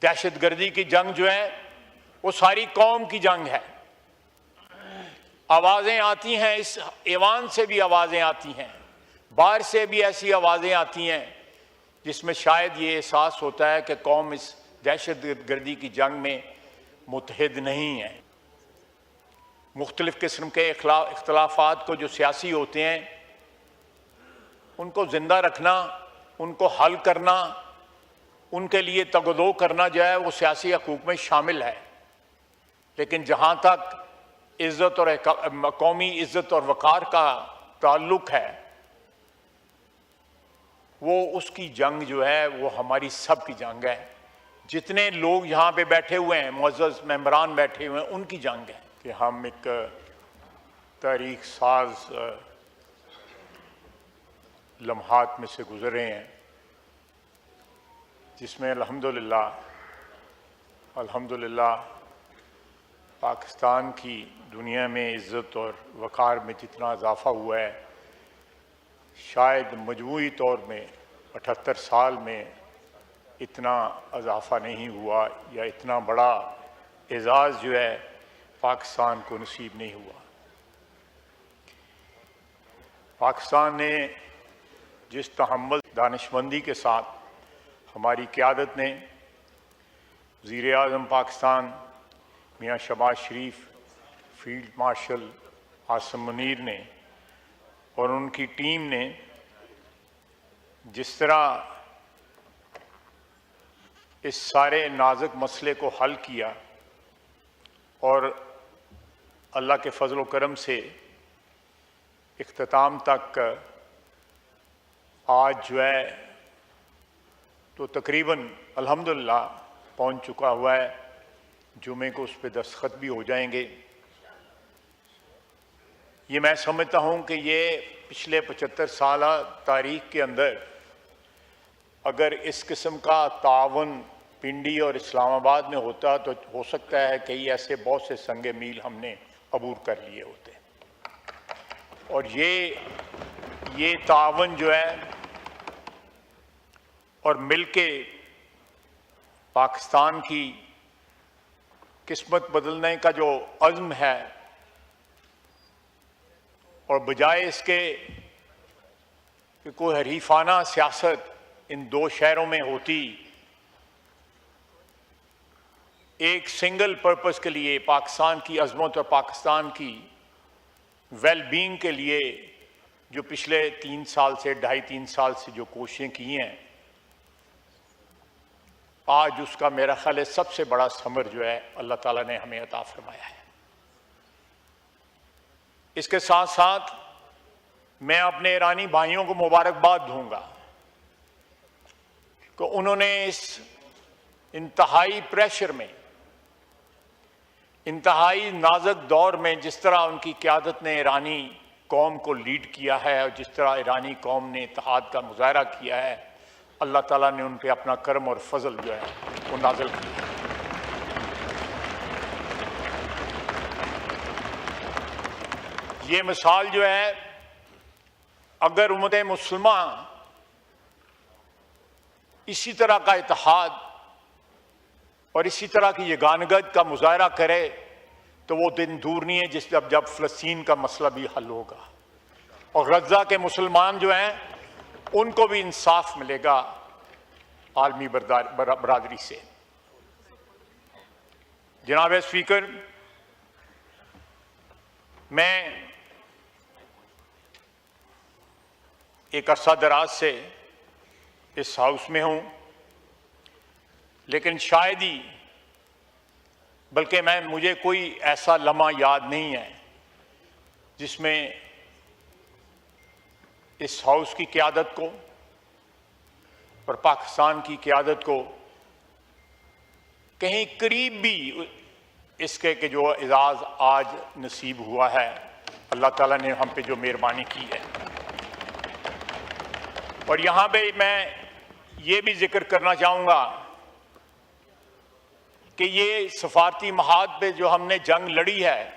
دہشت گردی کی جنگ جو ہے وہ ساری قوم کی جنگ ہے. آوازیں آتی ہیں، اس ایوان سے بھی آوازیں آتی ہیں، باہر سے بھی ایسی آوازیں آتی ہیں جس میں شاید یہ احساس ہوتا ہے کہ قوم اس دہشت گردی کی جنگ میں متحد نہیں ہے. مختلف قسم کے اختلافات کو جو سیاسی ہوتے ہیں ان کو زندہ رکھنا، ان کو حل کرنا، ان کے لیے تگ و دو کرنا جو ہے وہ سیاسی حقوق میں شامل ہے. لیکن جہاں تک عزت اور قومی عزت اور وقار کا تعلق ہے، وہ اس کی جنگ جو ہے وہ ہماری سب کی جنگ ہے. جتنے لوگ یہاں پہ بیٹھے ہوئے ہیں، معزز ممبران بیٹھے ہوئے ہیں، ان کی جنگ ہے کہ ہم ایک تاریخ ساز لمحات میں سے گزرے ہیں جس میں الحمدللہ پاکستان کی دنیا میں عزت اور وقار میں جتنا اضافہ ہوا ہے، شاید مجموعی طور میں 78 سال میں اتنا اضافہ نہیں ہوا، یا اتنا بڑا اعزاز جو ہے پاکستان کو نصیب نہیں ہوا. پاکستان نے جس تحمل، دانشمندی کے ساتھ ہماری قیادت نے، وزیر اعظم پاکستان میاں شہباز شریف، فیلڈ مارشل عاصم منیر نے اور ان کی ٹیم نے جس طرح اس سارے نازک مسئلے کو حل کیا، اور اللہ کے فضل و کرم سے اختتام تک آج جو ہے تو تقریباً الحمدللہ پہنچ چکا ہوا ہے. جمعے کو اس پہ دستخط بھی ہو جائیں گے. یہ میں سمجھتا ہوں کہ یہ پچھلے 75 سالہ تاریخ کے اندر اگر اس قسم کا تعاون پنڈی اور اسلام آباد میں ہوتا تو ہو سکتا ہے کئی ایسے بہت سے سنگ میل ہم نے عبور کر لیے ہوتے. اور یہ تعاون جو ہے اور مل کے پاکستان کی قسمت بدلنے کا جو عزم ہے، اور بجائے اس کے کہ کوئی حریفانہ سیاست ان دو شہروں میں ہوتی، ایک سنگل پرپس کے لیے، پاکستان کی عظمت اور پاکستان کی ویل بینگ کے لیے جو پچھلے 3 سال سے 2.5-3 سال سے جو کوششیں کی ہیں، آج اس کا میرا خیال ہے سب سے بڑا ثمر جو ہے اللہ تعالیٰ نے ہمیں عطا فرمایا ہے. اس کے ساتھ ساتھ میں اپنے ایرانی بھائیوں کو مبارکباد دوں گا کہ انہوں نے اس انتہائی پریشر میں، انتہائی نازک دور میں جس طرح ان کی قیادت نے ایرانی قوم کو لیڈ کیا ہے، اور جس طرح ایرانی قوم نے اتحاد کا مظاہرہ کیا ہے، اللہ تعالیٰ نے ان پہ اپنا کرم اور فضل جو ہے وہ نازل کیا. یہ مثال جو ہے، اگر امت مسلمہ اسی طرح کا اتحاد اور اسی طرح کی یگانگت کا مظاہرہ کرے تو وہ دن دور نہیں ہے جب فلسطین کا مسئلہ بھی حل ہوگا، اور غزہ کے مسلمان جو ہیں ان کو بھی انصاف ملے گا عالمی برادری سے. جناب اسپیکر، میں ایک عرصہ دراز سے اس ہاؤس میں ہوں، لیکن شاید ہی بلکہ مجھے کوئی ایسا لمحہ یاد نہیں ہے جس میں اس ہاؤس کی قیادت کو اور پاکستان کی قیادت کو کہیں قریب بھی اس کے کہ جو اعزاز آج نصیب ہوا ہے، اللہ تعالیٰ نے ہم پہ جو مہربانی کی ہے. اور یہاں پہ میں یہ بھی ذکر کرنا چاہوں گا کہ یہ سفارتی محاذ پہ جو ہم نے جنگ لڑی ہے،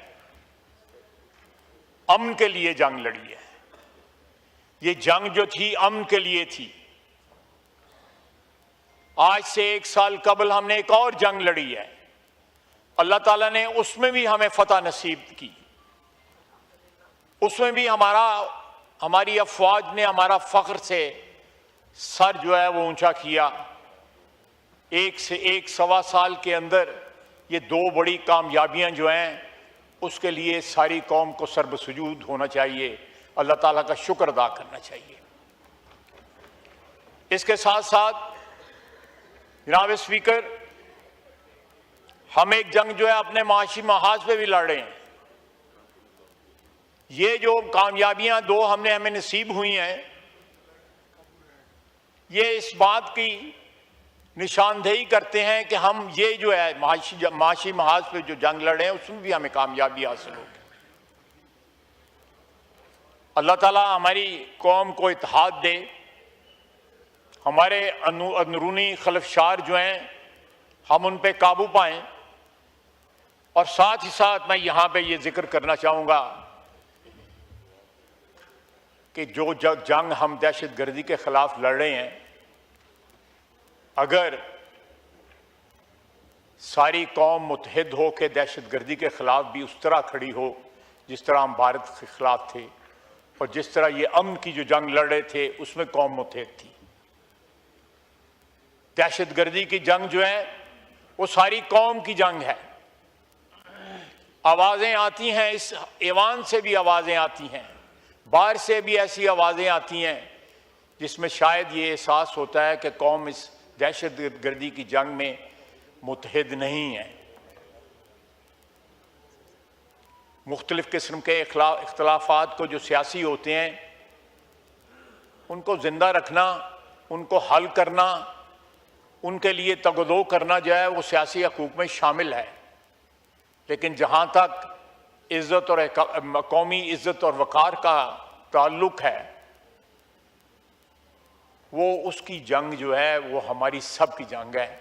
امن کے لیے جنگ لڑی ہے. یہ جنگ جو تھی امن کے لیے تھی. آج سے 1 سال قبل ہم نے ایک اور جنگ لڑی ہے، اللہ تعالیٰ نے اس میں بھی ہمیں فتح نصیب کی، اس میں بھی ہماری افواج نے ہمارا فخر سے سر جو ہے وہ اونچا کیا۔ 1 سے 1.25 سال کے اندر یہ 2 بڑی کامیابیاں جو ہیں، اس کے لیے ساری قوم کو سرب سجود ہونا چاہیے، اللہ تعالیٰ کا شکر ادا کرنا چاہیے۔ اس کے ساتھ ساتھ جناب اسپیکر، ہم ایک جنگ جو ہے اپنے معاشی محاذ پہ بھی لڑ رہے ہیں۔ یہ جو کامیابیاں 2 ہمیں نصیب ہوئی ہیں، یہ اس بات کی نشاندہی کرتے ہیں کہ ہم یہ جو ہے معاشی محاذ پہ جو جنگ لڑ رہے ہیں اس میں بھی ہمیں کامیابی حاصل ہوگی۔ اللہ تعالیٰ ہماری قوم کو اتحاد دے، ہمارے اندرونی خلفشار جو ہیں ہم ان پہ قابو پائیں، اور ساتھ ہی ساتھ میں یہاں پہ یہ ذکر کرنا چاہوں گا کہ جو جنگ ہم دہشت گردی کے خلاف لڑ رہے ہیں، اگر ساری قوم متحد ہو کے دہشت گردی کے خلاف بھی اس طرح کھڑی ہو جس طرح ہم بھارت کے خلاف تھے، اور جس طرح یہ امن کی جو جنگ لڑ رہے تھے اس میں قوم متحد تھی۔ دہشت گردی کی جنگ جو ہے وہ ساری قوم کی جنگ ہے۔ آوازیں آتی ہیں، اس ایوان سے بھی آوازیں آتی ہیں، باہر سے بھی ایسی آوازیں آتی ہیں جس میں شاید یہ احساس ہوتا ہے کہ قوم اس دہشت گردی کی جنگ میں متحد نہیں ہے۔ مختلف قسم کے اختلافات کو جو سیاسی ہوتے ہیں ان کو زندہ رکھنا، ان کو حل کرنا، ان کے لیے تگ و دو کرنا جو ہے وہ سیاسی حقوق میں شامل ہے، لیکن جہاں تک عزت اور قومی عزت اور وقار کا تعلق ہے، وہ اس کی جنگ جو ہے وہ ہماری سب کی جنگ ہے۔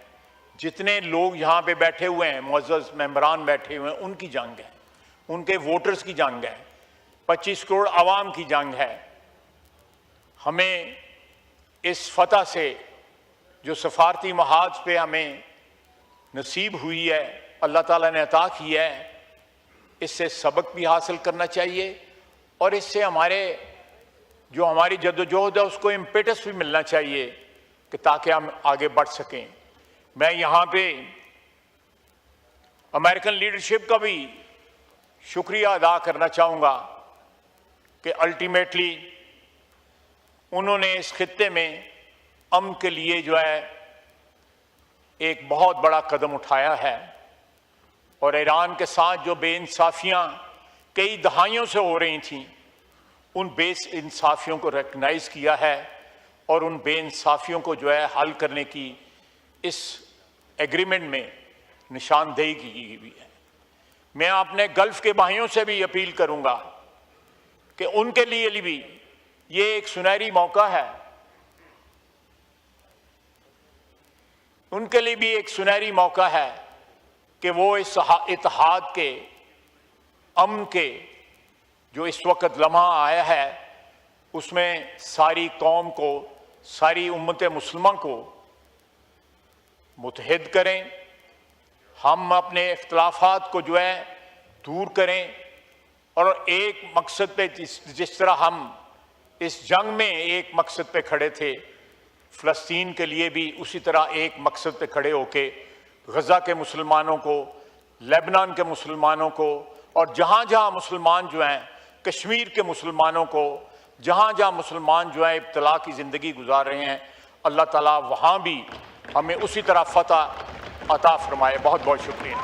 جتنے لوگ یہاں پہ بیٹھے ہوئے ہیں، معزز ممبران بیٹھے ہوئے ہیں، ان کی جنگ ہے، ان کے ووٹرز کی جنگ ہے، 25 کروڑ عوام کی جنگ ہے۔ ہمیں اس فتح سے جو سفارتی محاذ پہ ہمیں نصیب ہوئی ہے، اللہ تعالیٰ نے عطا کی ہے، اس سے سبق بھی حاصل کرنا چاہیے، اور اس سے ہماری جدوجہد ہے اس کو امپیٹس بھی ملنا چاہیے کہ تاکہ ہم آگے بڑھ سکیں۔ میں یہاں پہ امریکن لیڈرشپ کا بھی شکریہ ادا کرنا چاہوں گا کہ الٹیمیٹلی انہوں نے اس خطے میں امن کے لیے جو ہے ایک بہت بڑا قدم اٹھایا ہے، اور ایران کے ساتھ جو بے انصافیاں کئی دہائیوں سے ہو رہی تھیں، ان بے انصافیوں کو ریکگنائز کیا ہے، اور ان بے انصافیوں کو جو ہے حل کرنے کی اس ایگریمنٹ میں نشاندہی کی ہوئی ہے۔ میں اپنے گلف کے بھائیوں سے بھی اپیل کروں گا کہ ان کے لیے بھی یہ ایک سنہری موقع ہے، ان کے لیے بھی ایک سنہری موقع ہے کہ وہ اس اتحاد کے، امن کے جو اس وقت لمحہ آیا ہے اس میں ساری قوم کو، ساری امت مسلمہ کو متحد کریں، ہم اپنے اختلافات کو جو ہے دور کریں، اور ایک مقصد پہ جس طرح ہم اس جنگ میں ایک مقصد پہ کھڑے تھے، فلسطین کے لیے بھی اسی طرح ایک مقصد پہ کھڑے ہو کے غزہ کے مسلمانوں کو، لیبنان کے مسلمانوں کو، اور جہاں جہاں مسلمان جو ہیں، کشمیر کے مسلمانوں کو، جہاں جہاں مسلمان جو ہیں ابتلا کی زندگی گزار رہے ہیں، اللہ تعالیٰ وہاں بھی ہمیں اسی طرح فتح عطا فرمائے۔ بہت بہت شکریہ۔